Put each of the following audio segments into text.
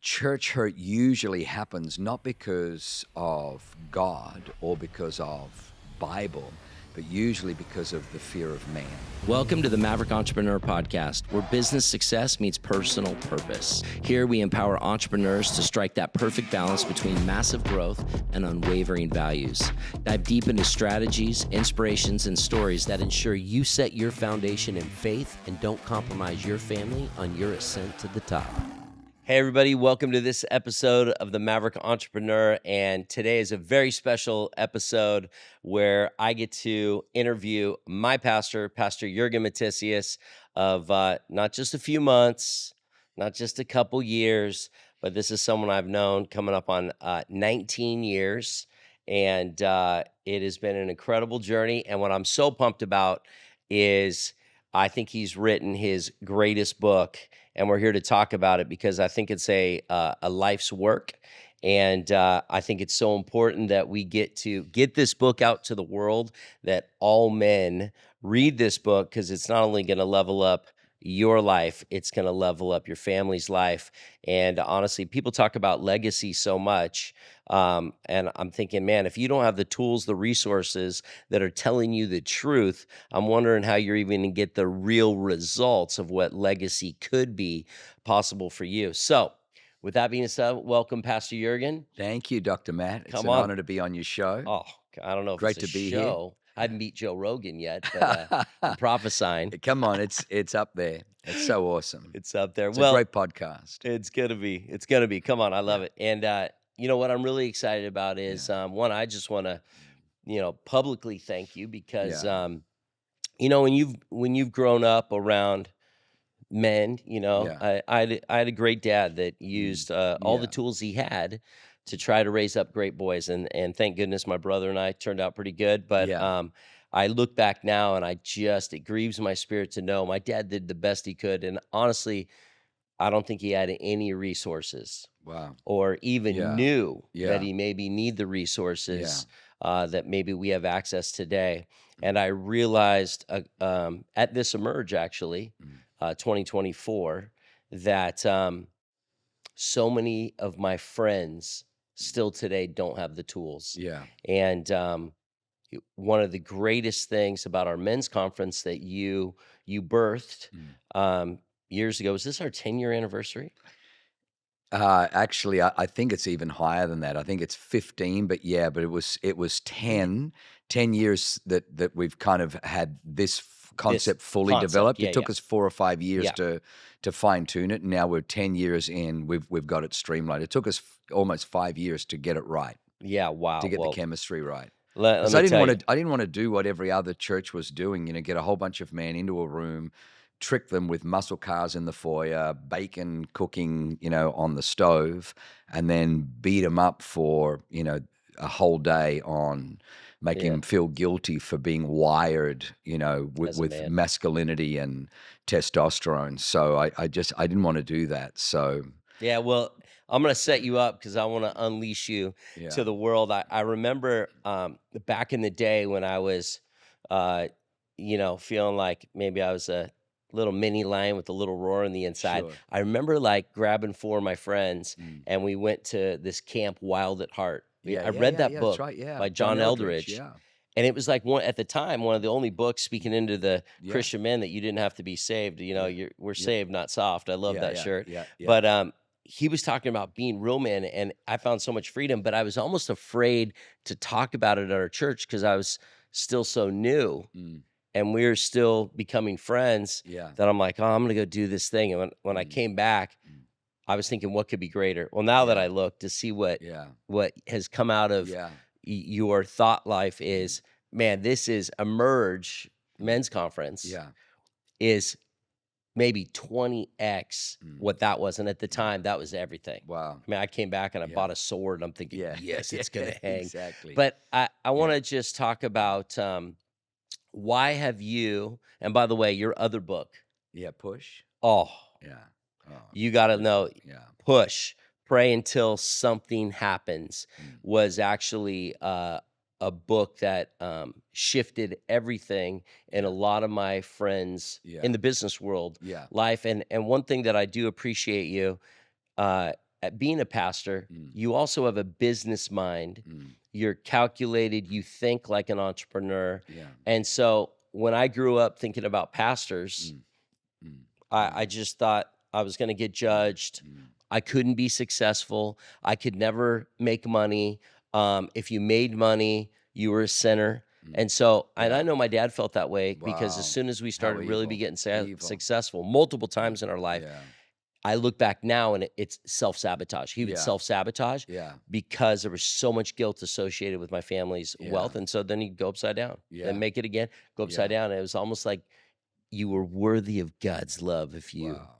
church hurt usually happens not because of God or because of Bible, but usually because of the fear of man. Welcome to the Maverick Entrepreneur Podcast, where business success meets personal purpose. Here we empower entrepreneurs to strike that perfect balance between massive growth and unwavering values. Dive deep into strategies, inspirations, and stories that ensure you set your foundation in faith and don't compromise your family on your ascent to the top. Hey everybody, welcome to this episode of the Maverick Entrepreneur, and today is a very special episode where I get to interview my pastor, Pastor Jürgen Matthesius, of not just a few months, not just a couple years, but this is someone I've known coming up on 19 years, and it has been an incredible journey, and what I'm so pumped about is I think he's written his greatest book, and we're here to talk about it because I think it's a life's work, and I think it's so important that we get this book out to the world, that all men read this book, because it's not only going to level up your life, it's going to level up your family's life. And honestly, people talk about legacy so much, and I'm thinking, man, if you don't have the tools, the resources that are telling you the truth, I'm wondering how you're even going to get the real results of what legacy could be possible for you. So with that being said, welcome, Pastor Jürgen. Thank you, Dr. Matt. It's Come an on. honor to be on your show. Oh, I don't know if Great it's a to be show. I haven't beat Joe Rogan yet, but I'm prophesying. Come on, it's up there. It's so awesome. It's up there. It's a great podcast. It's gonna be. It's gonna be. Come on, I love it. And you know what I'm really excited about is one. I just want to, publicly thank you because when you've grown up around men, I had a great dad that used all the tools he had to try to raise up great boys, and thank goodness my brother and I turned out pretty good. But I look back now and it grieves my spirit to know my dad did the best he could, and honestly, I don't think he had any resources. Wow. Or even knew that Yeah. he maybe need the resources that maybe we have access today. And I realized at this Emerge, actually, 2024, that so many of my friends still today don't have the tools. Yeah. And one of the greatest things about our men's conference that you birthed years ago, was this our 10-year anniversary? Actually, I think it's even higher than that. I think it's 15, but it was 10 years that we've kind of had this concept fully developed. It took us 4 or 5 years to fine tune it, and now we're 10 years in. We've got it streamlined. It took us almost 5 years to get it right. Yeah, wow. To get the chemistry right. Let Because me I tell you. didn't want to do what every other church was doing. Get a whole bunch of men into a room, trick them with muscle cars in the foyer, bacon cooking, on the stove, and then beat them up for, a whole day on making them feel guilty for being wired, with masculinity and testosterone. So I didn't want to do that. So yeah, well, I'm going to set you up because I want to unleash you to the world. I remember back in the day when I was, feeling like maybe I was a little mini lion with a little roar on the inside. Sure. I remember grabbing 4 of my friends and we went to this camp, Wild at Heart. I read that book that's right, by John Eldridge. Yeah. And it was at the time, one of the only books speaking into the Christian men that you didn't have to be saved. We're saved, not soft. I love that shirt. Yeah. But he was talking about being real men, and I found so much freedom, but I was almost afraid to talk about it at our church because I was still so new and we were still becoming friends that I'm like, I'm going to go do this thing. And when I came back, I was thinking, what could be greater? Well, now that I look to see what has come out of your thought life is, man, this is Emerge Men's Conference is maybe 20x what that was. And at the time, that was everything. Wow. I mean, I came back and I bought a sword and I'm thinking, yes, it's going to hang. Exactly. But I want to just talk about why have you, and by the way, your other book. Yeah, Push. Oh. Yeah. Oh, you got to know, Push, Pray Until Something Happens was actually a book that shifted everything in a lot of my friends in the business world life. And one thing that I do appreciate you, at being a pastor, you also have a business mind. Mm. You're calculated, you think like an entrepreneur. Yeah. And so when I grew up thinking about pastors, I just thought I was going to get judged. I couldn't be successful. I could never make money. If you made money, you were a sinner. And so, and I know my dad felt that way because as Wow. soon as we How started really be evil. getting Evil. successful multiple times in our life, Yeah. I look back now and it's self-sabotage. He would Yeah. self-sabotage Yeah. because there was so much guilt associated with my family's Yeah. wealth. And so then he'd go upside down, Yeah. then make it again, go upside down. And it was almost like you were worthy of God's love if you Wow.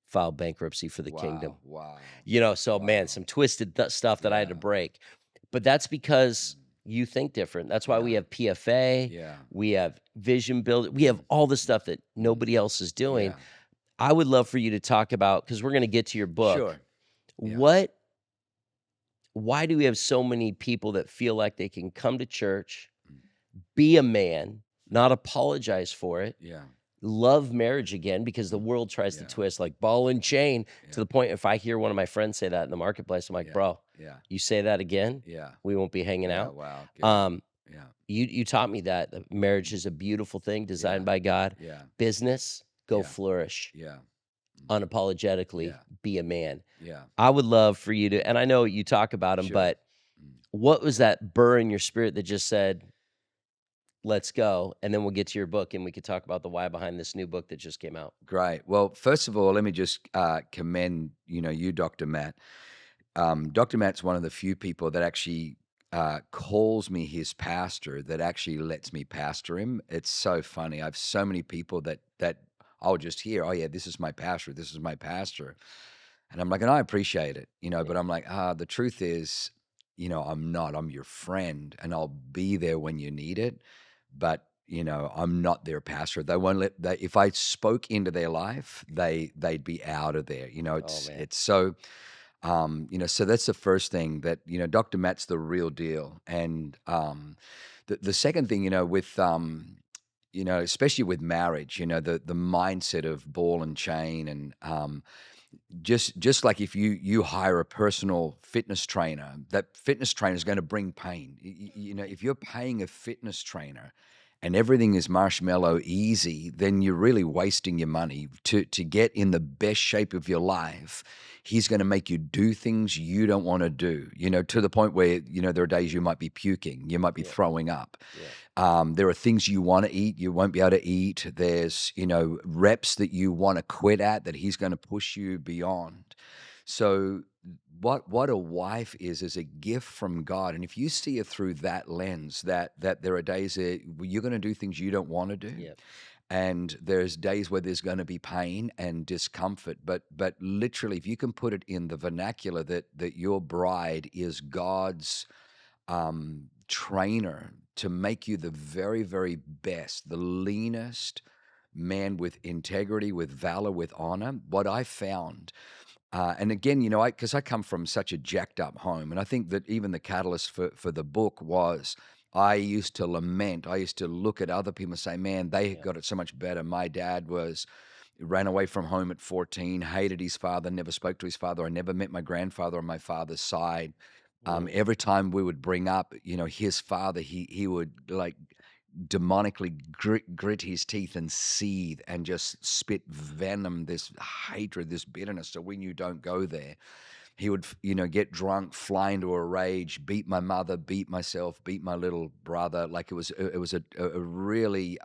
filed bankruptcy for the kingdom. Wow. You know, so Wow. man, some twisted stuff that I had to Yeah. break. But that's because you think different. That's why we Yeah. have PFA, Yeah. we have vision building, we have all the stuff that nobody else is doing. Yeah. I would love for you to talk about, because we're going to get to your book. Sure. Yeah. Why do we have so many people that feel like they can come to church, be a man, not apologize for it, Yeah. love marriage again, because the world tries to twist like ball and chain to the point if I hear one of my friends say that in the marketplace, I'm like, bro, you say that again, we won't be hanging out. Wow. Good. Yeah. You taught me that marriage is a beautiful thing designed by God. Yeah. Business, go flourish. Yeah. Unapologetically, be a man. Yeah. I would love for you to, and I know you talk about them, Sure. but what was that burr in your spirit that just said, let's go? And then we'll get to your book and we could talk about the why behind this new book that just came out. Great. Well, first of all, let me just commend, you, Dr. Matt. Dr. Matt's one of the few people that actually calls me his pastor, that actually lets me pastor him. It's so funny. I have so many people that I'll just hear, oh yeah, this is my pastor. This is my pastor. And I'm like, and I appreciate it, but I'm like, the truth is, I'm not. I'm your friend and I'll be there when you need it. But, I'm not their pastor. They won't if I spoke into their life, they'd be out of there. It's so, so that's the first thing that, Dr. Matt's the real deal. And the second thing, with, especially with marriage, the mindset of ball and chain and, just like if you hire a personal fitness trainer, that fitness trainer is going to bring pain. If you're paying a fitness trainer and everything is marshmallow easy, then you're really wasting your money. To get in the best shape of your life, he's going to make you do things you don't want to do, to the point where, there are days you might be puking, you might be throwing up. There are things you want to eat, you won't be able to eat. There's, reps that you want to quit at that he's going to push you beyond. So what a wife is a gift from God. And if you see it through that lens, that there are days that you're going to do things you don't want to do. Yep. And there's days where there's going to be pain and discomfort, but literally, if you can put it in the vernacular that your bride is God's trainer to make you the very, very best, the leanest man with integrity, with valor, with honor. What I found, and again, because I come from such a jacked up home, and I think that even the catalyst for the book was I used to lament. I used to look at other people and say, man, they got it so much better. My dad ran away from home at 14, hated his father, never spoke to his father. I never met my grandfather on my father's side. Every time we would bring up, his father, he would like demonically grit his teeth and seethe and just spit venom, this hatred, this bitterness. So we knew don't go there. He would, get drunk, fly into a rage, beat my mother, beat myself, beat my little brother. Like it was a really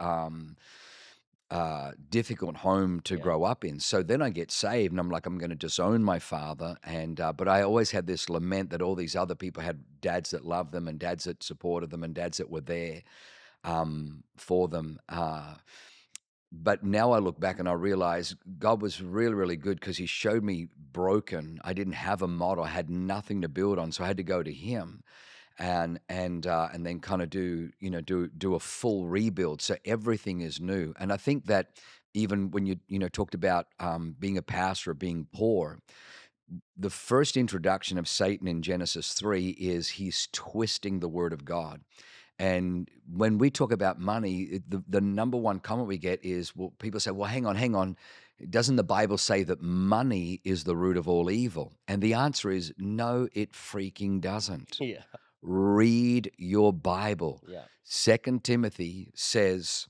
difficult home to grow up in. So then I get saved and I'm like, I'm going to disown my father. And, but I always had this lament that all these other people had dads that loved them and dads that supported them and dads that were there for them. But now I look back and I realize God was really, really good because he showed me broken. I didn't have a model. I had nothing to build on. So I had to go to him and then kind of do a full rebuild. So everything is new. And I think that even when you talked about being a pastor or being poor, the first introduction of Satan in Genesis 3 is he's twisting the word of God. And when we talk about money, the number one comment we get is, well, people say, well, hang on. Doesn't the Bible say that money is the root of all evil? And the answer is no, it freaking doesn't. Yeah. Read your Bible. Yeah. 2 Timothy says,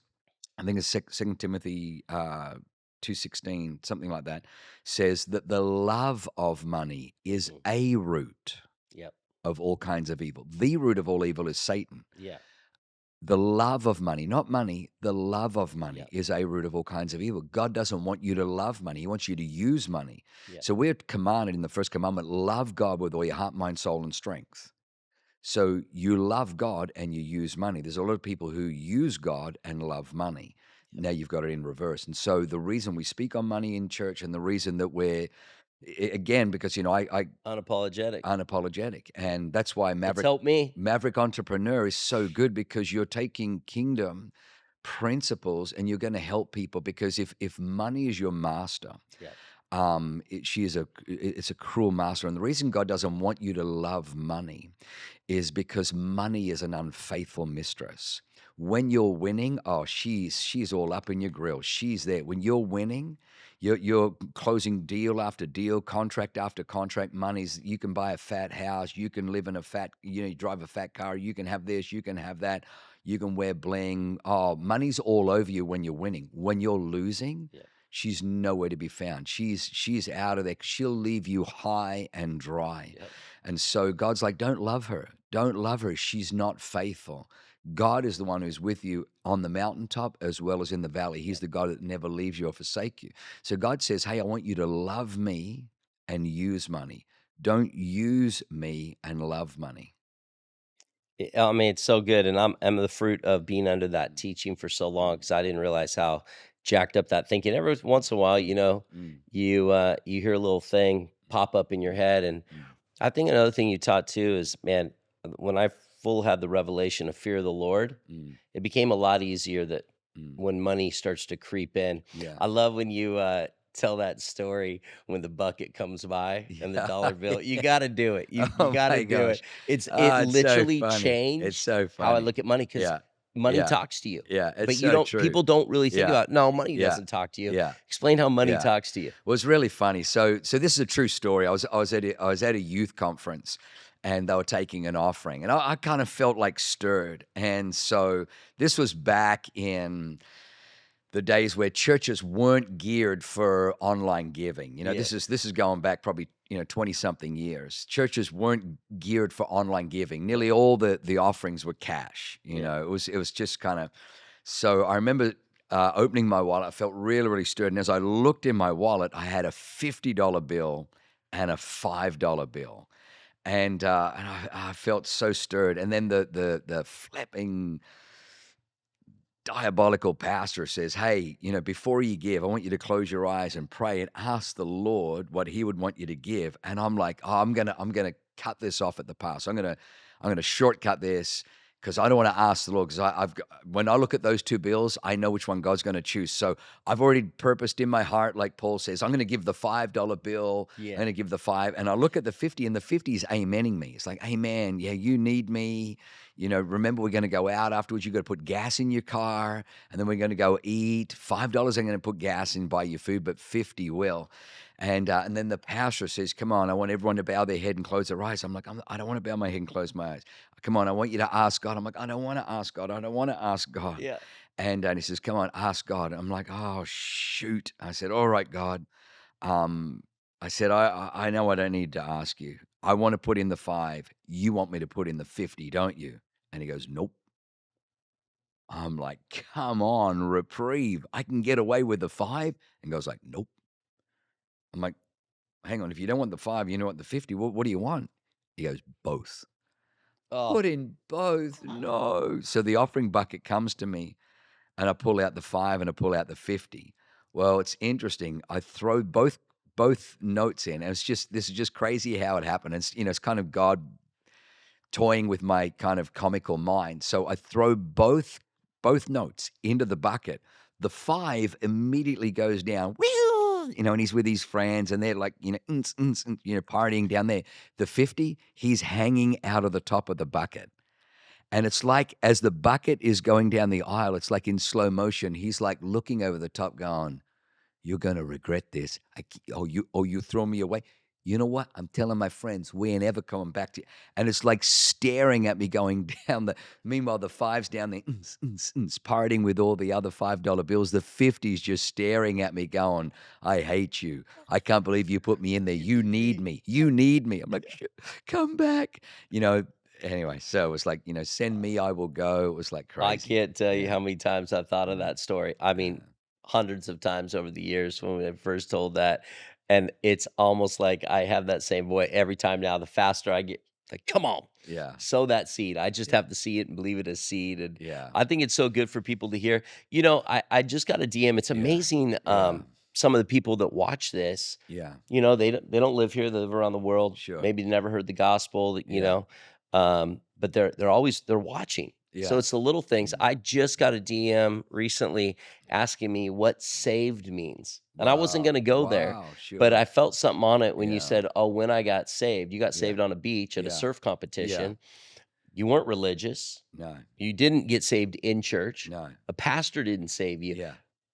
I think it's 2 Timothy 2:16, something like that, says that the love of money is a root Yep. of all kinds of evil. The root of all evil is Satan. Yeah. The love of money, not money, the love of money Yep. is a root of all kinds of evil. God doesn't want you to love money. He wants you to use money. Yep. So we're commanded in the first commandment, love God with all your heart, mind, soul, and strength. So you love God and you use money. There's a lot of people who use God and love money. Now you've got it in reverse. And so the reason we speak on money in church, and the reason that we're, again, because, I Unapologetic. and that's why It's helped me. Maverick Entrepreneur is so good, because you're taking kingdom principles and you're going to help people. Because if money is your master, Yeah. it's a cruel master. And the reason God doesn't want you to love money is because money is an unfaithful mistress. When you're winning, she's all up in your grill. She's there. When you're winning, you're closing deal after deal, contract after contract. You can buy a fat house, you can live in you drive a fat car, you can have this, you can have that, you can wear bling. Oh, money's all over you when you're winning. When you're losing, she's nowhere to be found. She's out of there. She'll leave you high and dry. Yep. And so God's like, don't love her. Don't love her. She's not faithful. God is the one who's with you on the mountaintop as well as in the valley. He's the God that never leaves you or forsakes you. So God says, hey, I want you to love me and use money. Don't use me and love money. I mean, it's so good, and I'm the fruit of being under that teaching for so long, because I didn't realize how jacked up that thinking. Every once in a while, you hear a little thing pop up in your head, and I think another thing you taught too is, man, when I had the revelation of fear of the Lord, it became a lot easier that when money starts to creep in. Yeah. I love when you tell that story when the bucket comes by and the dollar bill. You got to do it. You Oh got my to do gosh. it. It's It's so literally funny. changed It's so how I funny. look at money, because Yeah. money Yeah. talks to you. Yeah, it's But you so don't. true. People don't really think Yeah. about. No, money Yeah. doesn't talk to you. Yeah. Explain how money Yeah. talks to you. Well, it's really funny. So this is a true story. I was at a youth conference, and they were taking an offering, and I kind of felt like stirred. And so this was back in the days where churches weren't geared for online giving. This is going back probably 20 something years. Churches weren't geared for online giving. Nearly all the offerings were cash. It was just kind of. So I remember opening my wallet. I felt really, really stirred. And as I looked in my wallet, I had a $50 bill and a $5 bill. And I felt so stirred. And then the flipping diabolical pastor says, hey, before you give, I want you to close your eyes and pray and ask the Lord what he would want you to give. And I'm like, oh, I'm gonna cut this off at the pass. I'm gonna shortcut this, because I don't want to ask the Lord, because when I look at those two bills, I know which one God's going to choose. So I've already purposed in my heart, like Paul says, I'm going to give the $5 bill. Yeah. I'm going to give the 5, and I look at the 50, and the 50 is amening me. It's like, amen. Yeah, you need me. Remember, we're going to go out afterwards. You got to put gas in your car, and then we're going to go eat. $5 I'm going to put gas in, buy your food, but 50 will. And then the pastor says, come on, I want everyone to bow their head and close their eyes. I'm like, I don't want to bow my head and close my eyes. Come on, I want you to ask God. I'm like, I don't want to ask God. I don't want to ask God. Yeah. And he says, come on, ask God. I'm like, oh, shoot. I said, all right, God. I said, I know I don't need to ask you. I want to put in the 5. You want me to put in the 50, don't you? And he goes, nope. I'm like, come on, reprieve. I can get away with the 5. And goes like, nope. I'm like, hang on. If you don't want the 5, you don't want the 50. What do you want? He goes, both. Oh. Put in both. No. So the offering bucket comes to me, and I pull out the 5 and I pull out the 50. Well, it's interesting. I throw both notes in, and this is just crazy how it happened. It's kind of God toying with my kind of comical mind. So I throw both notes into the bucket. The 5 immediately goes down. And he's with his friends, and they're like, partying down there. The 50, he's hanging out of the top of the bucket. And it's like as the bucket is going down the aisle, it's like in slow motion. He's like looking over the top, going, "You're gonna regret this. You throw me away. You know what? I'm telling my friends we ain't ever coming back to you." And it's like staring at me going down the. Meanwhile, the fives down there, partying with all the other $5 bills. The 50s just staring at me, going, "I hate you. I can't believe you put me in there. You need me. You need me." I'm like, "Shit, come back." You know. Anyway, so it was like, send me, I will go. It was like I crazy. can't tell you Yeah. how many times I've thought of Mm, that story. I mean, yeah. hundreds of times over the years when we first told that, and it's almost like I have that same voice every time now. The faster I get, like, come on, Yeah. sow that seed. I just Yeah. have to see it and believe it as seed. And Yeah. I think it's so good for people to hear. I just got a DM. It's Yeah. amazing. Yeah. Some of the people that watch this, Yeah. they don't live here. They live around the world. Sure. Maybe they never heard the gospel. Yeah. But they're watching. So Yeah. it's the little things. Mm. I just got a DM recently asking me what saved means. And I wasn't Wow. going to go there, Wow. but Sure. I felt something on it when you Yeah. said, "Oh, when I got saved, you got Yeah. saved on a beach at a Yeah. surf Yeah. competition. You weren't religious. No. You didn't get saved in church. No. A pastor didn't save you. Yeah.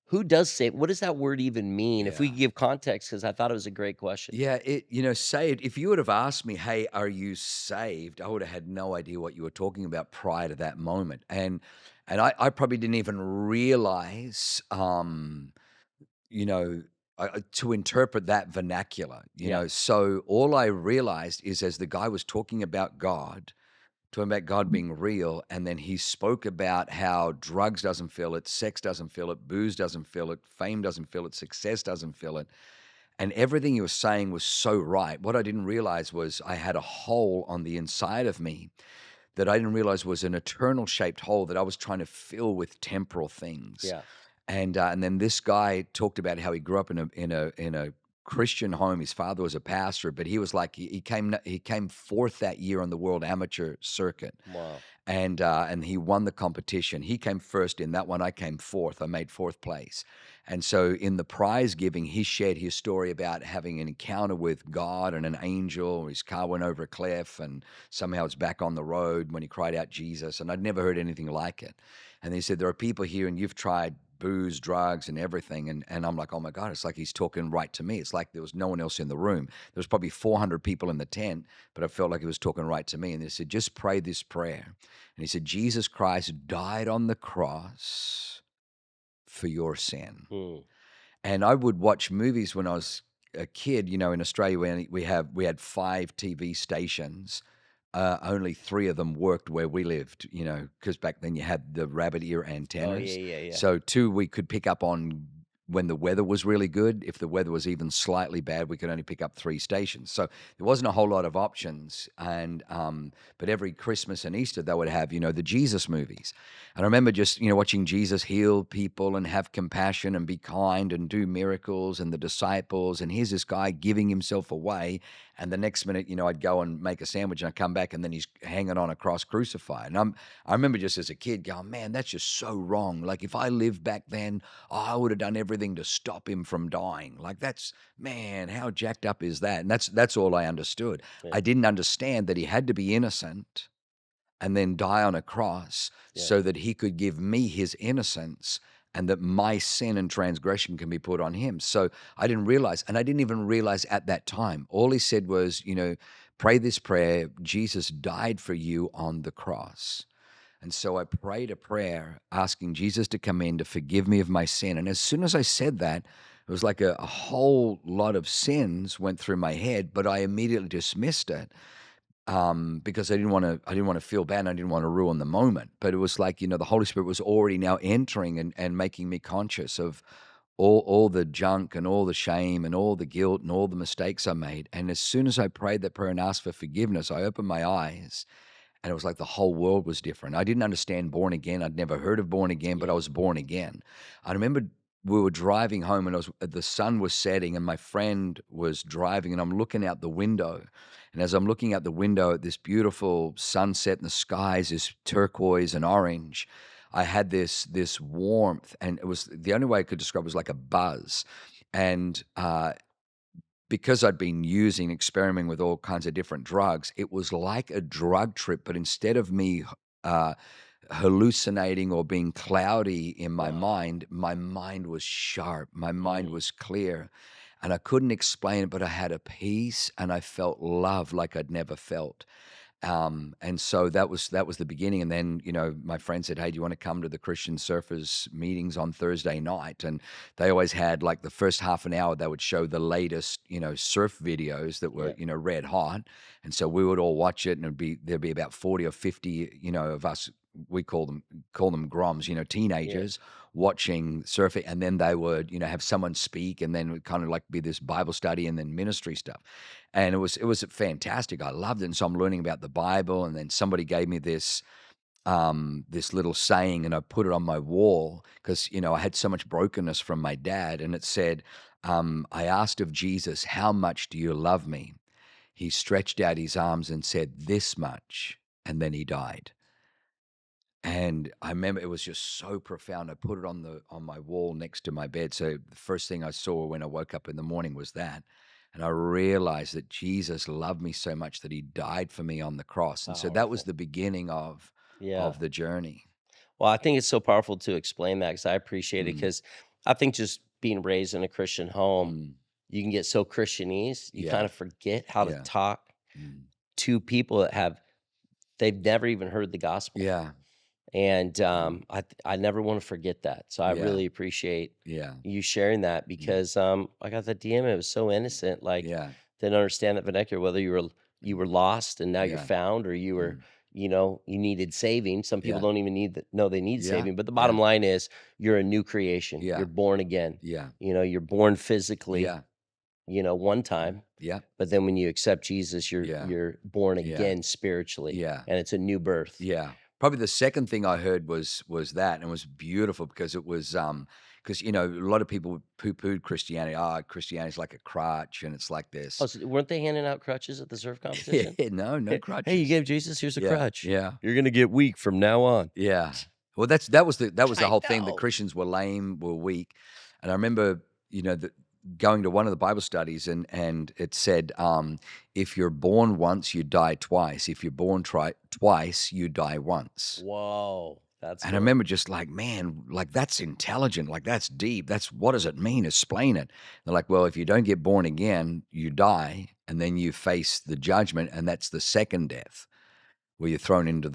Who does save? What does that word even mean? If we Yeah. could give context, because I thought it was a great question." Yeah. Saved. If you would have asked me, "Hey, are you saved?" I would have had no idea what you were talking about prior to that moment. And I probably didn't even realize, you know, to interpret that vernacular, Yeah. So all I realized is as the guy was talking about God being real, and then he spoke about how drugs doesn't fill it, sex doesn't fill it, booze doesn't fill it, fame doesn't fill it, success doesn't fill it. And everything he was saying was so right. What I didn't realize was I had a hole on the inside of me that I didn't realize was an eternal shaped hole that I was trying to fill with temporal things. Yeah. And then this guy talked about how he grew up in a Christian home. His father was a pastor, but he was like he came fourth that year on the world amateur circuit, Wow. and he won the competition. He came first in that one. I came fourth. I made fourth place. And so in the prize giving, he shared his story about having an encounter with God and an angel. His car went over a cliff, and somehow it's back on the road when he cried out Jesus. And I'd never heard anything like it. And he said, "There are people here, and you've tried booze, drugs, and everything." And I'm like, "Oh my God," it's like he's talking right to me. It's like there was no one else in the room. There was probably 400 people in the tent, but I felt like he was talking right to me. And he said, "Just pray this prayer." And he said, "Jesus Christ died on the cross for your sin." Hmm. And I would watch movies when I was a kid. In Australia, we had 5 TV stations. Only 3 of them worked where we lived, because back then you had the rabbit ear Oh, yeah, antennas. yeah, yeah. So 2 we could pick up on when the weather was really good. If the weather was even slightly bad, we could only pick up 3 stations. So there wasn't a whole lot of options. But every Christmas and Easter they would have, the Jesus movies. And I remember just, watching Jesus heal people and have compassion and be kind and do miracles, and the disciples. And here's this guy giving himself away. And the next minute, I'd go and make a sandwich, and I'd come back, and then he's hanging on a cross crucified. And I remember just as a kid going, "Man, that's just so wrong. Like if I lived back then, I would have done everything to stop him from dying." Like man, how jacked up is that? And that's all I understood. Yeah. I didn't understand that he had to be innocent and then die on a cross Yeah. so that he could give me his innocence, and that my sin and transgression can be put on him. So I didn't realize, and I didn't even realize at that time. All he said was, "Pray this prayer. Jesus died for you on the cross." And so I prayed a prayer asking Jesus to come in to forgive me of my sin. And as soon as I said that, it was like a whole lot of sins went through my head, but I immediately dismissed it, because I didn't want to feel bad, and I didn't want to ruin the moment. But it was like, the Holy Spirit was already now entering and making me conscious of all the junk and all the shame and all the guilt and all the mistakes I made. And as soon as I prayed that prayer and asked for forgiveness, I opened my eyes, and it was like the whole world was different. I didn't understand born again. I'd never heard of born again, but I Yeah. was born again. I remember we were driving home, and the sun was setting, and my friend was driving, and I'm looking out the window. And as I'm looking out the window at this beautiful sunset, and the skies is turquoise and orange, I had this warmth, and it was the only way I could describe it was like a buzz. And because I'd been experimenting with all kinds of different drugs, it was like a drug trip, but instead of me hallucinating or being cloudy in my Wow. mind was sharp. My mind was clear. And I couldn't explain it, but I had a peace and I felt love like I'd never felt. And so that was the beginning. And then, my friend said, "Hey, do you want to come to the Christian Surfers meetings on Thursday night?" And they always had like the first half an hour, they would show the latest, surf videos that were, Yeah. red hot. And so we would all watch it, and there'd be about 40 or 50, of us. We call them groms, Yeah. teenagers watching surfing, and then they would, have someone speak, and then it would kind of like be this Bible study and then ministry stuff. And it was fantastic. I loved it. And so I'm learning about the Bible, and then somebody gave me this little saying, and I put it on my wall because I had so much brokenness from my dad, and it said, I asked of Jesus, "How much do you love me?" He stretched out his arms and said, "This much," and then he died. And I remember it was just so profound. I put it on my wall next to my bed. So the first thing I saw when I woke up in the morning was that. And I realized that Jesus loved me so much that he died for me on the cross. And so that was Powerful. the beginning of Yeah. of the journey. Well, I think it's so powerful to explain that because I appreciate it. Mm, Because I think just being raised in a Christian home, mm, you can get so Christianese, you kind yeah, of forget how to yeah, talk mm, to people they've never even heard the gospel. yeah, And mm, I never want to forget that. So I yeah, really appreciate yeah, you sharing that mm, because I got the DM. It was so innocent, like yeah, didn't understand that vernacular. Whether you were mm, lost and now you're yeah, found, or you were mm, you needed saving. Some people yeah, don't even know they need yeah, saving. But the yeah, bottom line is you're a new creation. yeah, You're born again. yeah, You're born physically. yeah, One mm, time, yeah, but then when you accept Jesus, you're yeah, you're born yeah, again spiritually, yeah. and it's a new birth. Yeah. Probably the second thing I heard was that, and it was beautiful because it was, because a lot of people poo-pooed Christianity. "Oh, Christianity's like a crutch, and it's like Oh, this." so weren't they handing out crutches at the surf Yeah, competition? no Hey, you crutches. gave Jesus, here's a Yeah, crutch. yeah, You're gonna get weak from now on. yeah. Well, that was the I whole thing. The know. Christians were lame, were weak, and I remember, going to one of the Bible studies, and it said, if you're born once, you die twice. If you're born twice, you die once. Whoa, that's And I good. remember just like, man, like that's intelligent, like that's deep. That's what does it mean? Explain it. They're like, well, if you don't get born again, you die, and then you face the judgment, and that's the second death, where you're thrown into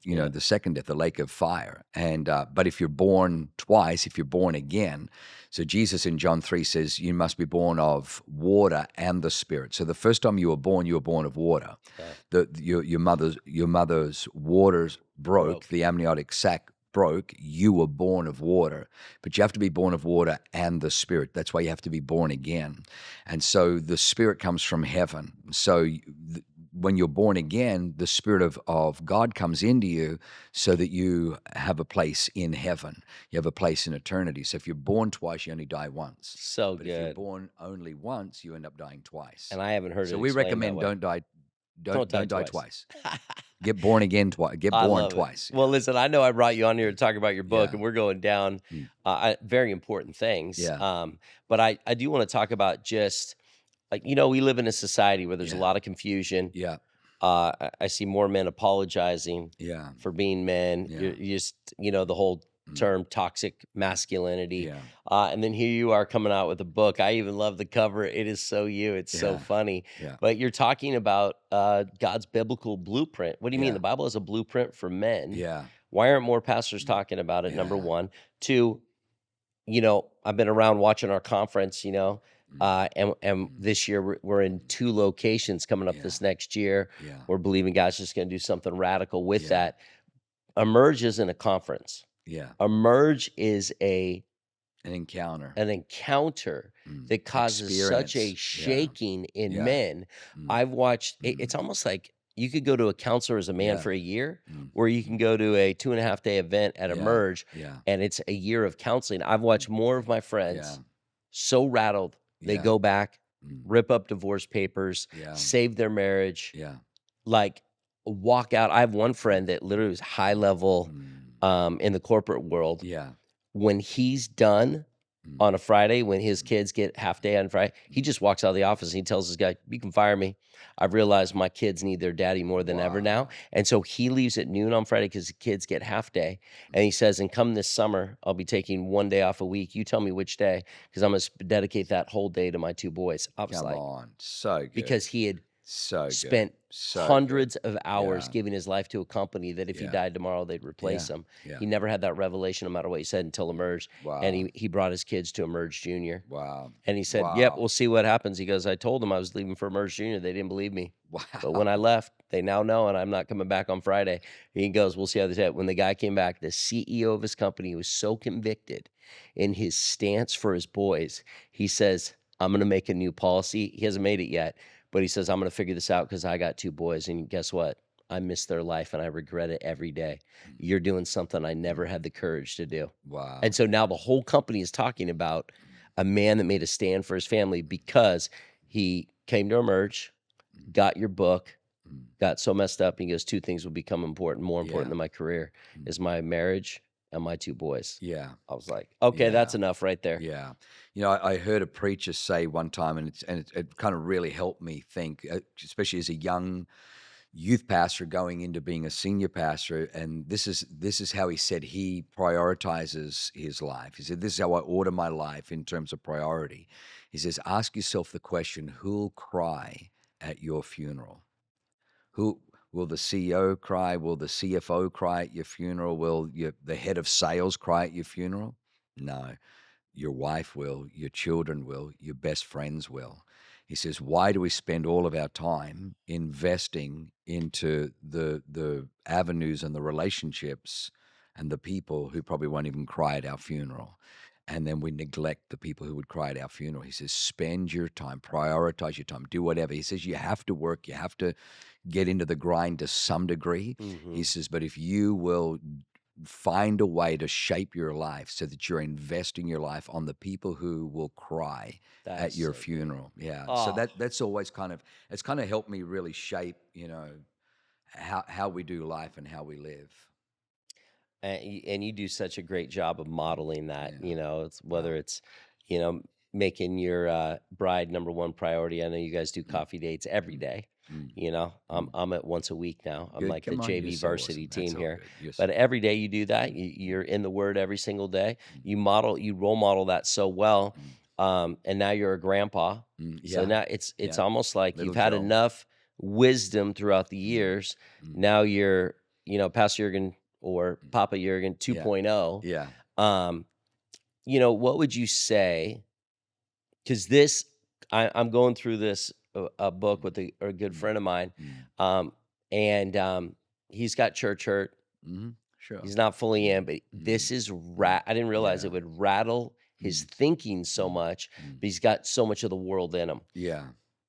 Yeah. the second death, the lake of fire. And but if you're born twice, if you're born again, so Jesus in John 3 says you must be born of water and the Spirit. So the first time you were born of water. Yeah. Your mother's waters broke, Broke. the amniotic sac broke. You were born of water, but you have to be born of water and the Spirit. That's why you have to be born again. And so the Spirit comes from heaven. So when you're born again, the Spirit of God comes into you so that you have a place in heaven. You have a place in eternity. So if you're born twice, you only die once. So But if you're good. born only once, you end up dying twice. And I haven't heard So it we explained that recommend way. don't die, Don't die don't die twice. twice. Get born again twice. Get I born love it. twice. Well, listen, I know I brought you on here to talk about your book, Yeah. and we're going down Mm. very important things. Yeah. But I do want to talk about just like, we live in a society where there's a Yeah. lot of confusion. Yeah. I see more men apologizing Yeah. for being men. Yeah. You just, the whole Mm. term toxic masculinity. Yeah. And then here you are coming out with a book. I even love the cover. It is so you. It's so Yeah. funny. Yeah. But you're talking about God's biblical blueprint. What do you mean? Yeah. The Bible is a blueprint for men. Yeah. Why aren't more pastors Mm. talking about it? Number Yeah. one. Two, I've been around watching our conference, Mm. and Mm. this year we're in 2 locations coming up Yeah. this next year. Yeah. We're believing God's just going to do something radical with Yeah. that. Emerge isn't a conference. Yeah. Emerge is An encounter. an encounter Mm. that causes such a Experience. Yeah. shaking in Yeah. men. Mm. I've watched it's Mm. almost like you could go to a counselor as a man Yeah. for a year, Mm. or you can go to a 2.5-day event at Yeah. Emerge, Yeah. and it's a year of counseling. I've watched more of my Yeah. friends so rattled, they Yeah. go back, Mm. rip up divorce papers, Yeah. save their marriage, Yeah. like walk out. I have one friend that literally was high level Mm. in the corporate world. Yeah. When he's done, on a Friday when his kids get half day on Friday, he just walks out of the office and he tells his guy, "You can fire me. I've realized my kids need their daddy more than ever now." Wow. And so he leaves at noon on Friday because the kids get half day. And he says, "And come this summer, I'll be taking one day off a week. You tell me which day, because I'm going to dedicate that whole day to my two boys." I was Come like, on. So good. because he had So good. spent So good. hundreds of hours Yeah. giving his life to a company that if he Yeah. died tomorrow, they'd Yeah. replace him. Yeah. He never had that revelation, no matter what he said, until Emerge. And Wow. he brought his kids to Emerge Junior. Wow. And he said, "Yep, Wow. we'll see what happens." He goes, "I told them I was leaving for Emerge Junior. They didn't believe me. But when I Wow. left, they now know, and I'm not coming back on Friday." He goes, "We'll see how this happens." When the guy came back, the CEO of his company was so convicted in his stance for his boys. He says, "I'm going to make a new policy." He hasn't made it yet, but he says, "I'm going to figure this out because I got two boys. And guess what? I miss their life and I regret it every day. You're doing something I never had the courage to do." Wow. And so now the whole company is talking about a man that made a stand for his family because he came to Emerge, got your book, got so messed up. And he goes, "Two things will become important, more important Yeah. than my career, is my marriage and my two boys." Yeah. I was like, okay, that's Yeah. enough right there. Yeah. You know, I heard a preacher say one time, and it kind of really helped me think, especially as a young youth pastor going into being a senior pastor. And this is how he said he prioritizes his life. He said, "This is how I order my life in terms of priority." He says, "Ask yourself the question, who'll cry at your funeral? Who will the CEO cry? Will the CFO cry at your funeral? Will the head of sales cry at your funeral? No. Your wife will, your children will, your best friends will." He says, "Why do we spend all of our time investing into the avenues and the relationships and the people who probably won't even cry at our funeral? And then we neglect the people who would cry at our funeral." He says, "Spend your time, prioritize your time, do whatever." He says, "You have to work, you have to get into the grind to some degree." He says, "But if you will find a way to shape your life so that you're investing your life on the people who will cry That at is your so good. funeral." Yeah. So Oh, that's always it's kind of helped me really shape, how we do life and how we live. and you do such a great job of modeling that. Yeah. It's whether Wow. it's you know making your bride number one priority. I know you guys do Mm, coffee dates every mm, day. mm, I'm mm. I'm at once a week now. I'm Good. like the Come on. You're JV so varsity awesome. That's team all here. good. You're But so every day you do that. mm, You're in the Word every single day. mm, You role model that so well. mm, And now you're a grandpa. So yeah. now it's Yeah. almost like you've Little had Joe. enough wisdom throughout the Mm, years. mm, Now you're Pastor Jürgen or mm. Papa Jürgen Yeah. 2.0. Yeah. Um, what would you say? Because I'm going through this a book Mm, with a good mm, friend of mine, mm, um, and he's got church hurt. Sure. He's not fully Mm, in, but mm, this is mm. I didn't realize it Yeah. would rattle his Mm, thinking so mm, much, mm. but he's got so much of the world in him. Yeah.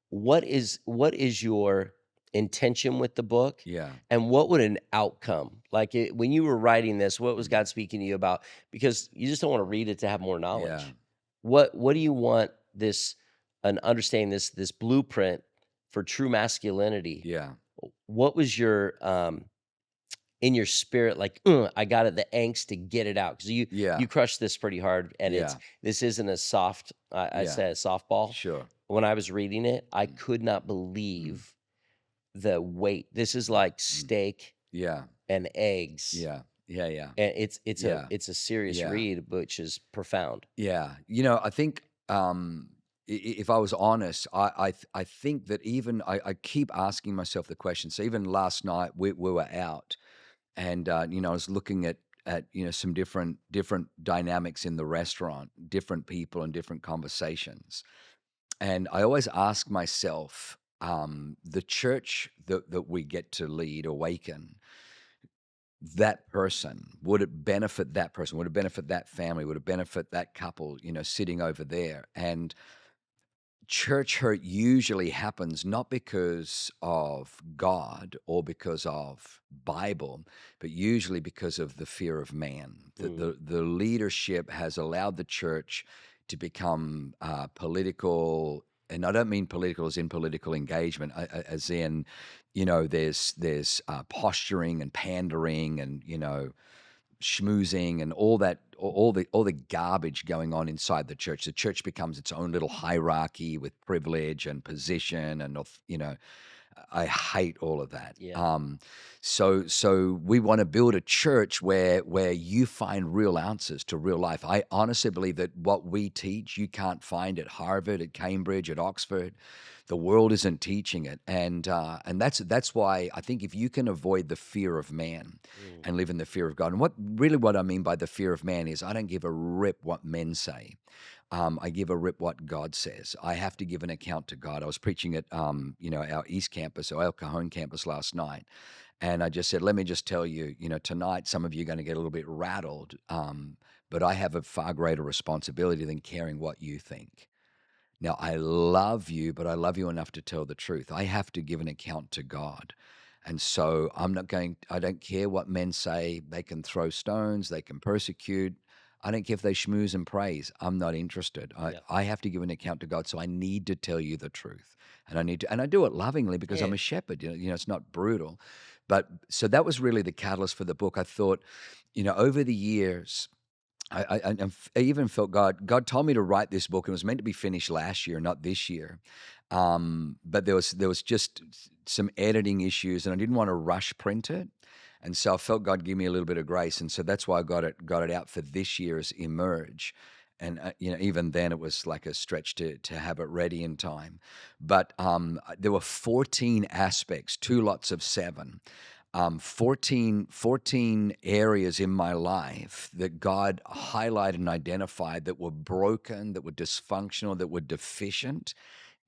What is your intention with the book, Yeah. and what would an outcome like when you were writing this? What was Mm, God speaking to you about? Because you just don't want to read it to have more yeah. knowledge. What do you want this an understanding this blueprint for true masculinity? Yeah. What was your in your spirit, like, I got it, the angst to get it out, because Yeah. you crushed this pretty hard, and Yeah. this isn't a soft, I Yeah. say a softball. Sure. When I was reading it, I Mm, could not mm, believe the weight. This is mm, like mm. steak Yeah. and eggs, Yeah. Yeah. Yeah. and it's a Yeah. serious Yeah. read, which is profound. Yeah. I think if I was honest, I think that even I keep asking myself the question. So even last night we were out, and I was looking at some different dynamics in the restaurant, different people and different conversations. And I always ask myself, the church that we get to lead, Awaken, that person, would it benefit that person? Would it benefit that family? Would it benefit that couple, sitting over there? And church hurt usually happens not because of God or because of Bible, but usually because of the fear of man. Mm, The leadership has allowed the church to become political, and I don't mean political as in political engagement, as in, there's posturing and pandering and schmoozing and all the garbage going on inside the church. The church becomes its own little hierarchy with privilege and position, and I hate all of that. Yeah. So we want to build a church where you find real answers to real life. I honestly believe that what we teach you can't find at Harvard, at Cambridge, at Oxford. The world isn't teaching it, and that's why I think if you can avoid the fear of man and live in the fear of God, and what I mean by the fear of man is I don't give a rip what men say. I give a rip what God says. I have to give an account to God. I was preaching at our East Campus or El Cajon campus last night, and I just said, let me just tell you, tonight some of you are going to get a little bit rattled, but I have a far greater responsibility than caring what you think. Now, I love you, but I love you enough to tell the truth. I have to give an account to God. And so I don't care what men say. They can throw stones, they can persecute. I don't care if they schmooze and praise. I'm not interested. I have to give an account to God. So I need to tell you the truth. And I do it lovingly because I'm a shepherd. It's not brutal. But so that was really the catalyst for the book. I thought, over the years, I even felt God told me to write this book, and it was meant to be finished last year, not this year. But there was just some editing issues, and I didn't want to rush print it, and so I felt God give me a little bit of grace, and so that's why I got it out for this year's Emerge. And even then, it was like a stretch to have it ready in time. But there were 14 aspects, 2 lots of 7. 14 areas in my life that God highlighted and identified that were broken, that were dysfunctional, that were deficient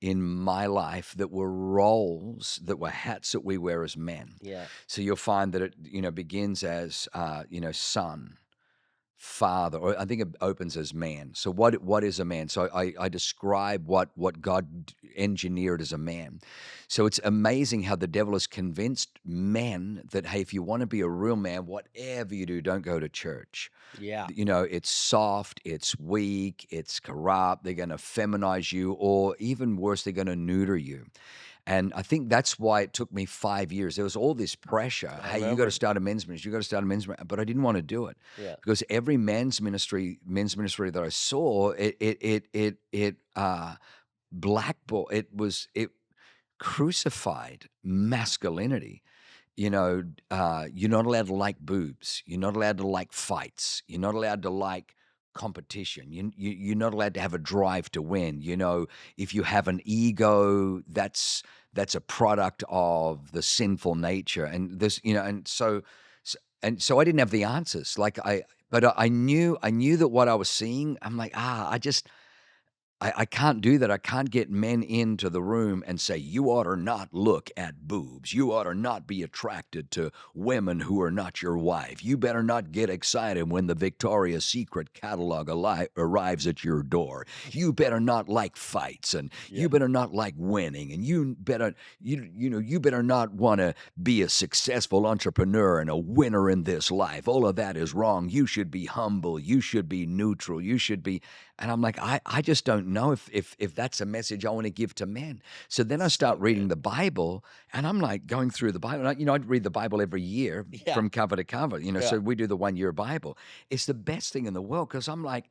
in my life, that were roles, that were hats that we wear as men. Yeah. So you'll find that it begins as son, father, or I think it opens as man. So what is a man? So I describe what God engineered as a man. So it's amazing how the devil has convinced men that, hey, if you want to be a real man, whatever you do, don't go to church. Yeah. It's soft, it's weak, it's corrupt. They're going to feminize you, or even worse, they're going to neuter you. And I think that's why it took me 5 years. There was all this pressure. Hey, you got to start a men's ministry. You got to start a men's ministry. But I didn't want to do it because every men's ministry that I saw, it blackball. It crucified masculinity. You're not allowed to like boobs. You're not allowed to like fights. You're not allowed to like competition. You're not allowed to have a drive to win. If you have an ego, that's a product of the sinful nature. And this, and so I didn't have the answers. But I knew that what I was seeing, I'm like, I can't do that. I can't get men into the room and say, you ought to not look at boobs. You ought to not be attracted to women who are not your wife. You better not get excited when the Victoria's Secret catalog arrives at your door. You better not like fights, and you better not like winning, and you better not want to be a successful entrepreneur and a winner in this life. All of that is wrong. You should be humble. You should be neutral. You should be. And I'm like, I just don't know if that's a message I want to give to men. So then I start reading the Bible, and I'm like going through the Bible. I'd read the Bible every year from cover to cover. So we do the 1-year Bible. It's the best thing in the world because I'm like,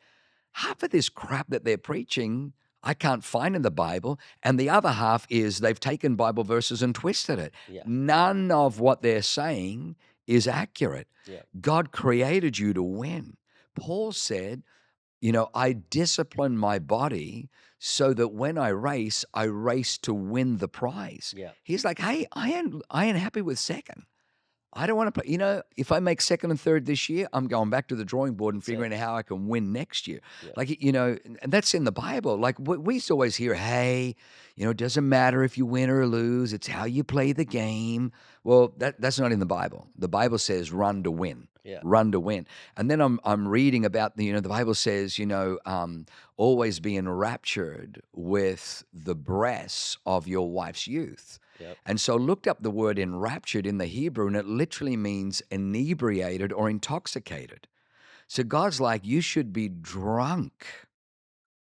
half of this crap that they're preaching I can't find in the Bible, and the other half is they've taken Bible verses and twisted it. Yeah. None of what they're saying is accurate. Yeah. God created you to win. Paul said, I discipline my body so that when I race to win the prize. Yeah. He's like, hey, I ain't happy with second. I don't want to play. If I make second and third this year, I'm going back to the drawing board and figuring out how I can win next year. Yeah. And that's in the Bible. Like we used to always hear, hey, it doesn't matter if you win or lose. It's how you play the game. Well, that's not in the Bible. The Bible says run to win. Yeah. Run to win. And then I'm reading about the Bible says, always be enraptured with the breasts of your wife's youth. Yep. And so I looked up the word enraptured in the Hebrew, and it literally means inebriated or intoxicated. So God's like, you should be drunk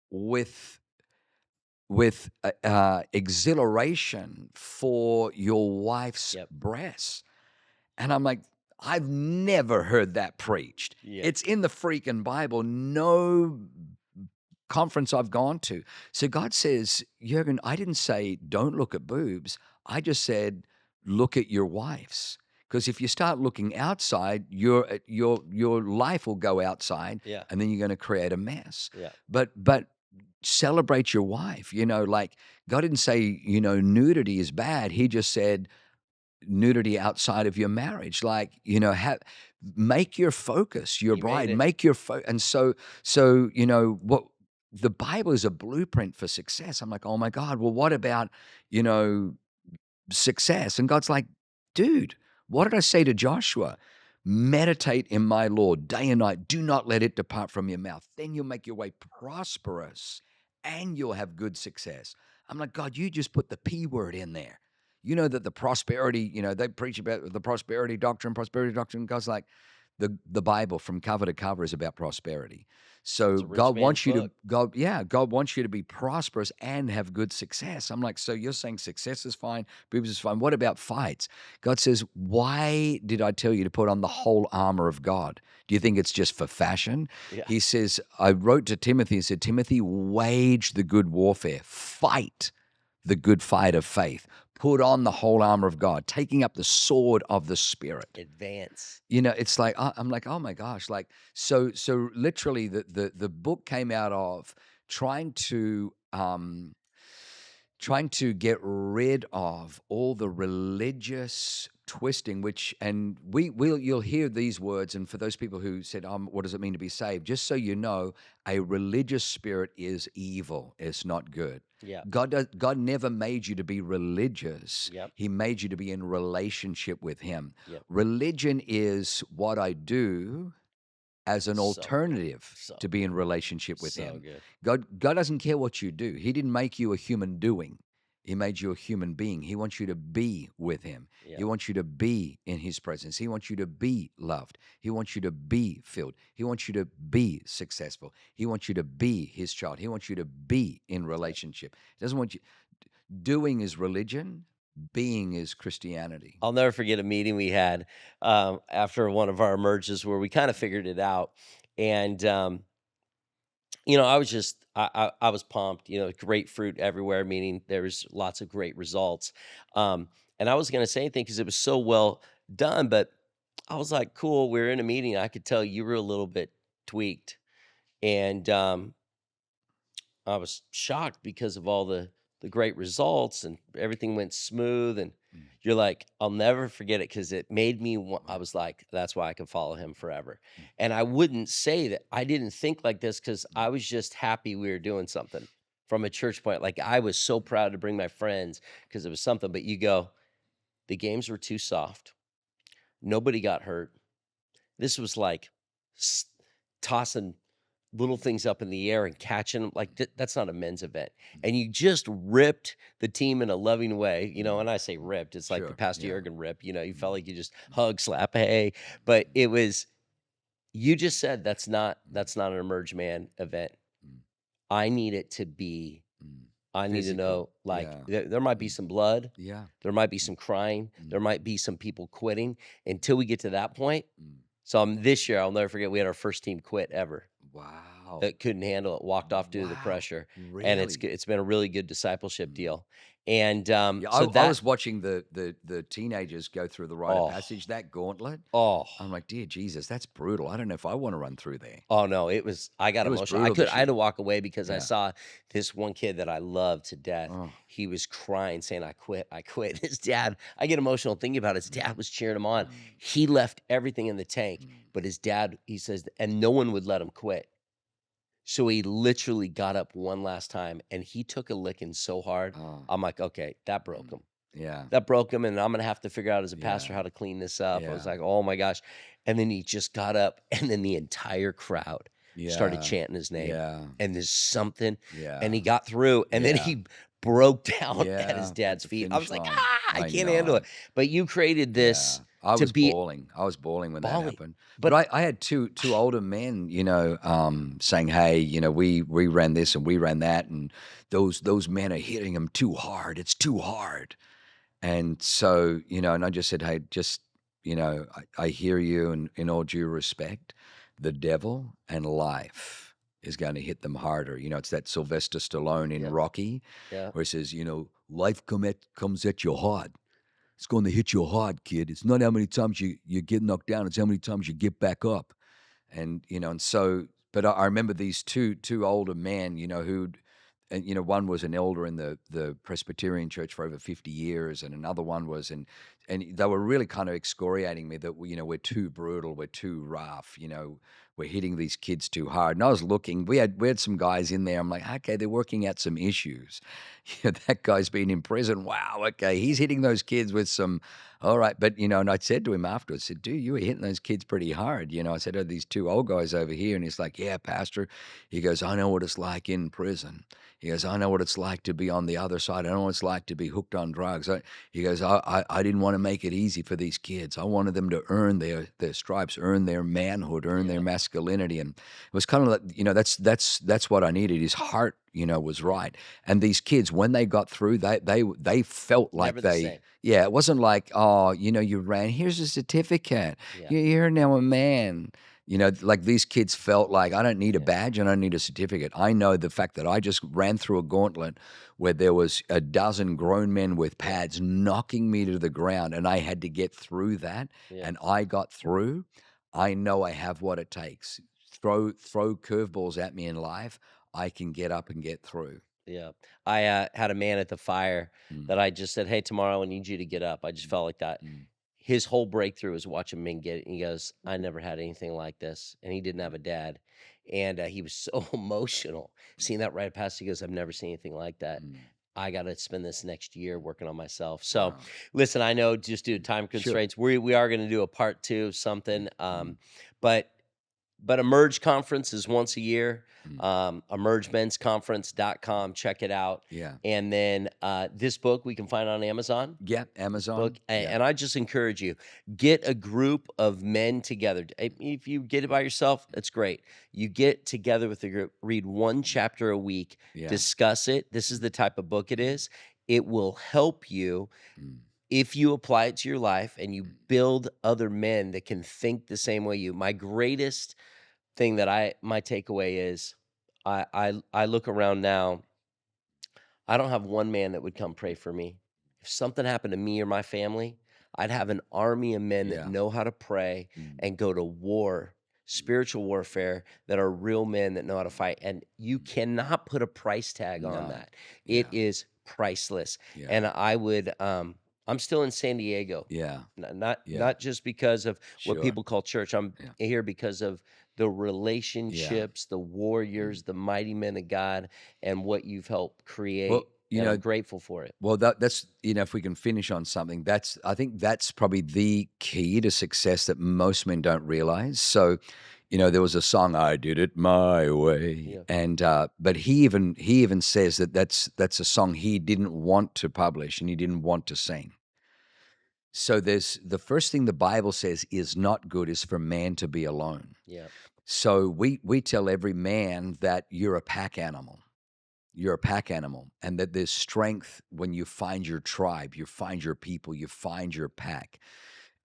with exhilaration for your wife's breasts. And I'm like, I've never heard that preached. Yeah. It's in the freaking Bible. No conference I've gone to. So God says, Jürgen, I didn't say don't look at boobs. I just said look at your wives. Because if you start looking outside, your life will go outside, Yeah. and then you're going to create a mess. Yeah. But celebrate your wife. Like God didn't say nudity is bad. He just said nudity outside of your marriage. Like make your focus your You made bride. it. Make your and so what. The Bible is a blueprint for success. I'm like, oh my God, well, what about, success? And God's like, dude, what did I say to Joshua? Meditate in my law day and night. Do not let it depart from your mouth. Then you'll make your way prosperous and you'll have good success. I'm like, God, you just put the P word in there. You know that the prosperity, they preach about the prosperity doctrine. God's like, the Bible from cover to cover is about prosperity. So It's a rich God man's wants you book. God wants you to be prosperous and have good success. I'm like, so you're saying success is fine, boobs is fine. What about fights? God says, why did I tell you to put on the whole armor of God? Do you think it's just for fashion? Yeah. He says, I wrote to Timothy and said, Timothy, wage the good warfare, fight the good fight of faith. Put on the whole armor of God, taking up the sword of the Spirit. Advance. It's like I'm like, oh my gosh, like so literally the book came out of trying to get rid of all the religious twisting, and you'll hear these words. And for those people who said, what does it mean to be saved? Just so you know, a religious spirit is evil. It's not good. Yeah. God never made you to be religious. Yep. He made you to be in relationship with Him. Yep. Religion is what I do as an alternative to be in relationship with Him. Good. God doesn't care what you do. He didn't make you a human doing. He made you a human being. He wants you to be with Him. Yeah. He wants you to be in His presence. He wants you to be loved. He wants you to be filled. He wants you to be successful. He wants you to be His child. He wants you to be in relationship. He doesn't want you. Doing is religion. Being is Christianity. I'll never forget a meeting we had after one of our emerges where we kind of figured it out. And, I was just, I was pumped, great fruit everywhere, meaning there was lots of great results. And I was going to say anything because it was so well done, but I was like, cool, we're in a meeting. I could tell you were a little bit tweaked. And I was shocked because of all the great results and everything went smooth. And you're like, I'll never forget it because it made me, I was like, that's why I can follow him forever. And I wouldn't say that I didn't think like this because I was just happy we were doing something from a church point. Like I was so proud to bring my friends because it was something, but you go, the games were too soft. Nobody got hurt. This was like tossing little things up in the air and catching them. Like that's not a men's event. And you just ripped the team in a loving way, and I say ripped, it's like the Pastor Jürgen rip, you felt like you just hug, slap, hey, but it was, you just said that's not an Emerge Man event. I need it to be, I need to know, like there might be some blood. Yeah. There might be some crying. There might be some people quitting until we get to that point. So this year, I'll never forget, we had our first team quit ever. Wow. That couldn't handle it, walked off due to the pressure. Really? And it's been a really good discipleship deal. And I was watching the teenagers go through the rite of passage, that gauntlet. I'm like, dear Jesus, that's brutal. I don't know if I want to run through there. Oh no, I got emotional. I had to walk away because I saw this one kid that I loved to death. He was crying, saying, I quit. His dad, I get emotional thinking about it. His dad was cheering him on. He left everything in the tank, but his dad, he says, and no one would let him quit. So he literally got up one last time and he took a licking so hard. I'm like, okay, that broke him. Yeah. That broke him. And I'm going to have to figure out as a pastor how to clean this up. I was like, oh my gosh. And then he just got up and then the entire crowd started chanting his name. Yeah. And there's something. Yeah. And he got through and then he broke down at his dad's feet. I was like, I can't handle it. But you created this. I was bawling. I was bawling when that happened. But I had two older men, saying, "Hey, we ran this and we ran that, and those men are hitting them too hard. It's too hard." And so, and I just said, "Hey, just I hear you, and in all due respect, the devil and life is going to hit them harder. It's that Sylvester Stallone in Yeah. Rocky, Yeah. where he says, life comes at you hard. It's going to hit you hard, kid. It's not how many times you get knocked down. It's how many times you get back up. And so, but I remember these two older men, who'd, and one was an elder in the Presbyterian church for over 50 years, and another one was and they were really kind of excoriating me that we're too brutal, we're too rough, we're hitting these kids too hard. And I was looking, we had some guys in there. I'm like, okay, they're working out some issues. That guy's been in prison. Wow, okay, he's hitting those kids with some. All right, but and I said to him afterwards, I said, dude, you were hitting those kids pretty hard. I said, oh, these two old guys over here, and he's like, yeah, Pastor. He goes, I know what it's like in prison. He goes, I know what it's like to be on the other side. I know what it's like to be hooked on drugs. He goes, I didn't want to make it easy for these kids. I wanted them to earn their stripes, earn their manhood, earn their masculinity. And it was kind of like, that's what I needed. His heart, was right. And these kids, when they got through, they felt like Never the same. yeah, it wasn't like, oh, you ran, here's a certificate. Yeah. You're now a man. Like these kids felt like, I don't need a badge, I don't need a certificate. I know the fact that I just ran through a gauntlet where there was a dozen grown men with pads knocking me to the ground, and I had to get through that, and I got through. I know I have what it takes. Throw curveballs at me in life, I can get up and get through. Yeah. I had a man at the fire that I just said, hey, tomorrow I need you to get up. I just felt like that. His whole breakthrough was watching men get it. And he goes, I never had anything like this. And he didn't have a dad. And he was so emotional. Seeing that right past, he goes, I've never seen anything like that. I got to spend this next year working on myself. So listen, I know just due to time constraints, we are going to do a part 2 of something. But Emerge Conference is once a year. Emergemen'sconference.com. Check it out. Yeah. And then this book we can find on Amazon. Yeah, Amazon. Book. And I just encourage you, get a group of men together. If you get it by yourself, that's great. You get together with a group, read one chapter a week, discuss it. This is the type of book it is. It will help you if you apply it to your life and you build other men that can think the same way you. My greatest thing that my takeaway is I look around now. I don't have one man that would come pray for me. If something happened to me or my family, I'd have an army of men that know how to pray and go to war, spiritual warfare, that are real men that know how to fight. And you cannot put a price tag on that. It is priceless. And I would I'm still in San Diego. Yeah. Not just because of what people call church. I'm here because of the relationships, the warriors, the mighty men of God, and what you've helped create. Well, I'm grateful for it. Well, that's if we can finish on something, I think that's probably the key to success that most men don't realize. So, there was a song, I Did It My Way. And but he even says that's a song he didn't want to publish and he didn't want to sing. So the first thing the Bible says is not good is for man to be alone. Yeah. So we tell every man that you're a pack animal. You're a pack animal, and that there's strength when you find your tribe, you find your people, you find your pack.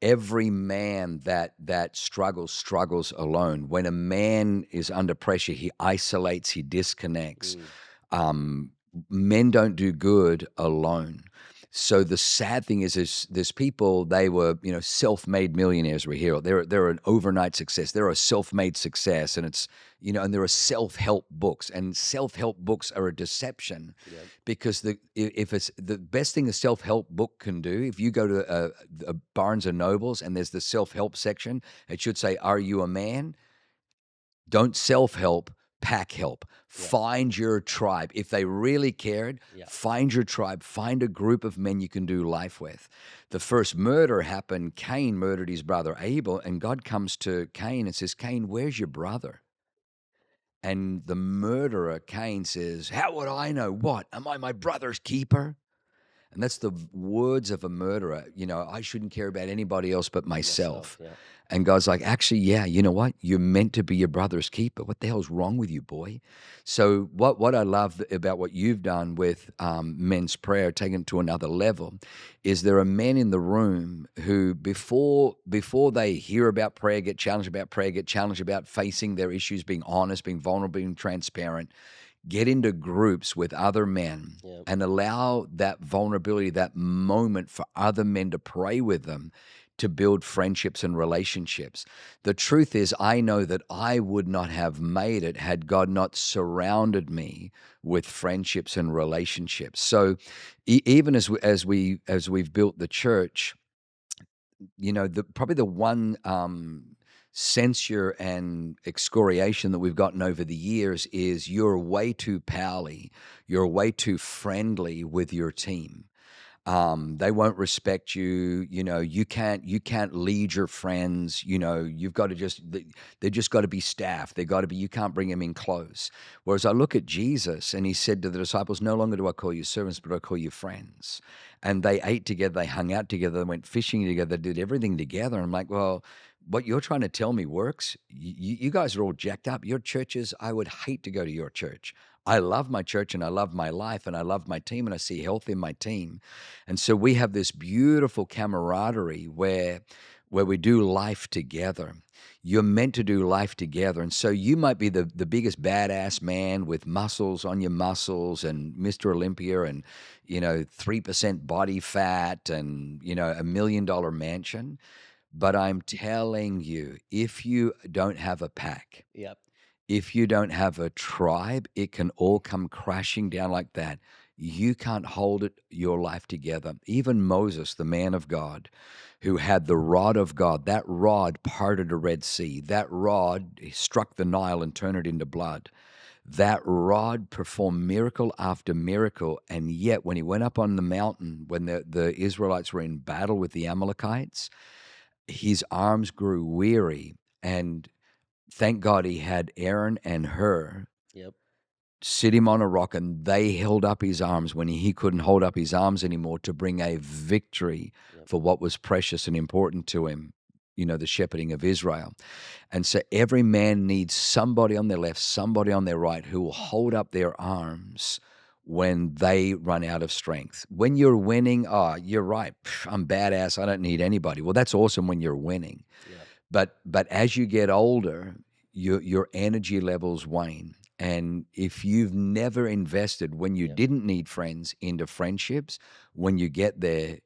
Every man that struggles alone. When a man is under pressure, he isolates, he disconnects. Men don't do good alone. So the sad thing is there's people, they were, self-made millionaires we hear. They're an overnight success. They're a self-made success. And it's, and there are self-help books, and self-help books are a deception because if it's the best thing a self-help book can do, if you go to a Barnes and Nobles and there's the self-help section, it should say, are you a man? Don't self-help. Pack help. Find your tribe. If they really cared, find your tribe. Find a group of men you can do life with. The first murder happened. Cain murdered his brother Abel, and God comes to Cain and says, Cain, where's your brother? And the murderer, Cain, says, how would I know? What? Am I my brother's keeper? And that's the words of a murderer. I shouldn't care about anybody else but myself. And God's like, actually, you know what? You're meant to be your brother's keeper. What the hell's wrong with you, boy? So what I love about what you've done with men's prayer, taken it to another level, is there are men in the room who before they hear about prayer, get challenged about facing their issues, being honest, being vulnerable, being transparent, get into groups with other men and allow that vulnerability, that moment for other men to pray with them, to build friendships and relationships. The truth is, I know that I would not have made it had God not surrounded me with friendships and relationships. So even as we've built the church, probably the one censure and excoriation that we've gotten over the years is you're way too pally, you're way too friendly with your team. They won't respect you. You can't lead your friends. You've got to they're just got to be staff. They got to be, you can't bring them in close. Whereas I look at Jesus and he said to the disciples, no longer do I call you servants, but I call you friends. And they ate together, they hung out together, they went fishing together, did everything together. I'm like, well, what you're trying to tell me works? You guys are all jacked up. Your churches, I would hate to go to your church. I love my church and I love my life and I love my team and I see health in my team. And so we have this beautiful camaraderie where we do life together. You're meant to do life together. And so you might be the biggest badass man with muscles on your muscles and Mr. Olympia and, 3% body fat and, $1 million mansion. But I'm telling you, if you don't have a pack, if you don't have a tribe, it can all come crashing down like that. You can't hold your life together. Even Moses, the man of God, who had the rod of God, that rod parted a Red Sea. That rod struck the Nile and turned it into blood. That rod performed miracle after miracle, and yet when he went up on the mountain, when the Israelites were in battle with the Amalekites, his arms grew weary, and thank God he had Aaron and Hur sit him on a rock, and they held up his arms when he couldn't hold up his arms anymore to bring a victory for what was precious and important to him, the shepherding of Israel. And so every man needs somebody on their left, somebody on their right who will hold up their arms when they run out of strength. When you're winning, you're right, I'm badass, I don't need anybody. Well, that's awesome when you're winning. But as you get older, your energy levels wane. And if you've never invested when you didn't need friends into friendships, when you get there,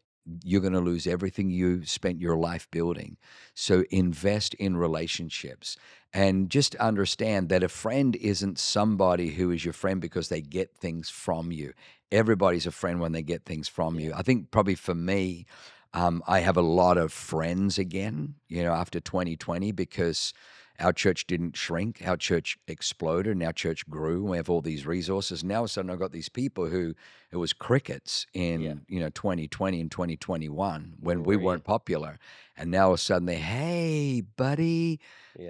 you're going to lose everything you spent your life building. So invest in relationships and just understand that a friend isn't somebody who is your friend because they get things from you. Everybody's a friend when they get things from you. I think probably for me, I have a lot of friends again, after 2020, because our church didn't shrink. Our church exploded and our church grew. We have all these resources. Now all of a sudden I've got these people who it was crickets in 2020 and 2021 when we weren't popular. And now all of a sudden hey, buddy,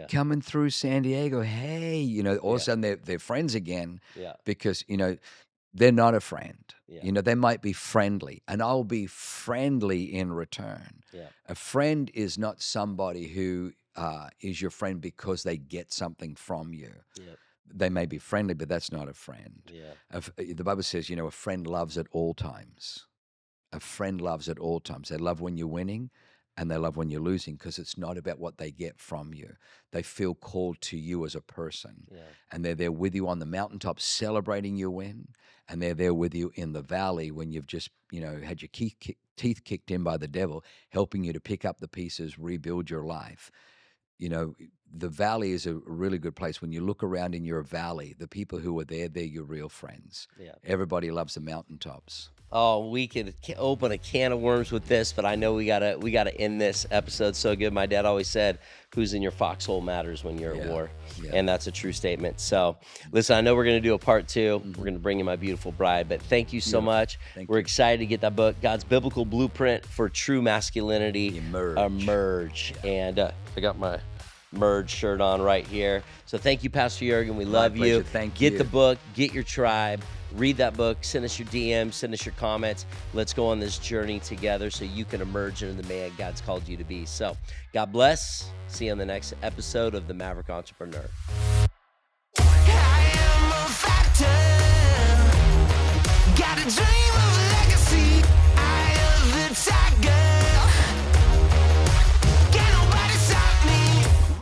coming through San Diego. Hey, all of a sudden they're friends again because, they're not a friend. They might be friendly, and I'll be friendly in return. A friend is not somebody who is your friend because they get something from you. They may be friendly, but that's not a friend. The Bible says, a friend loves at all times. A friend loves at all times. They love when you're winning, and they love when you're losing, because it's not about what they get from you. They feel called to you as a person. And they're there with you on the mountaintop celebrating your win, and they're there with you in the valley when you've just, had your teeth kicked in by the devil, helping you to pick up the pieces, rebuild your life. The valley is a really good place. When you look around in your valley, the people who are there, they're your real friends. Everybody loves the mountaintops. Oh, we could open a can of worms with this, but I know we gotta end this episode so good. My dad always said, "Who's in your foxhole matters when you're at war," and that's a true statement. So, listen, I know we're gonna do a part 2. We're gonna bring in my beautiful bride, but thank you so much. We're excited to get that book, God's Biblical Blueprint for True Masculinity, Emerge. And I got my Merge shirt on right here. So thank you, Pastor Jürgen. We love you. Thank you. Get the book, get your tribe, read that book, send us your DMs, send us your comments. Let's go on this journey together so you can emerge into the man God's called you to be. So God bless. See you on the next episode of The Maverick Entrepreneur.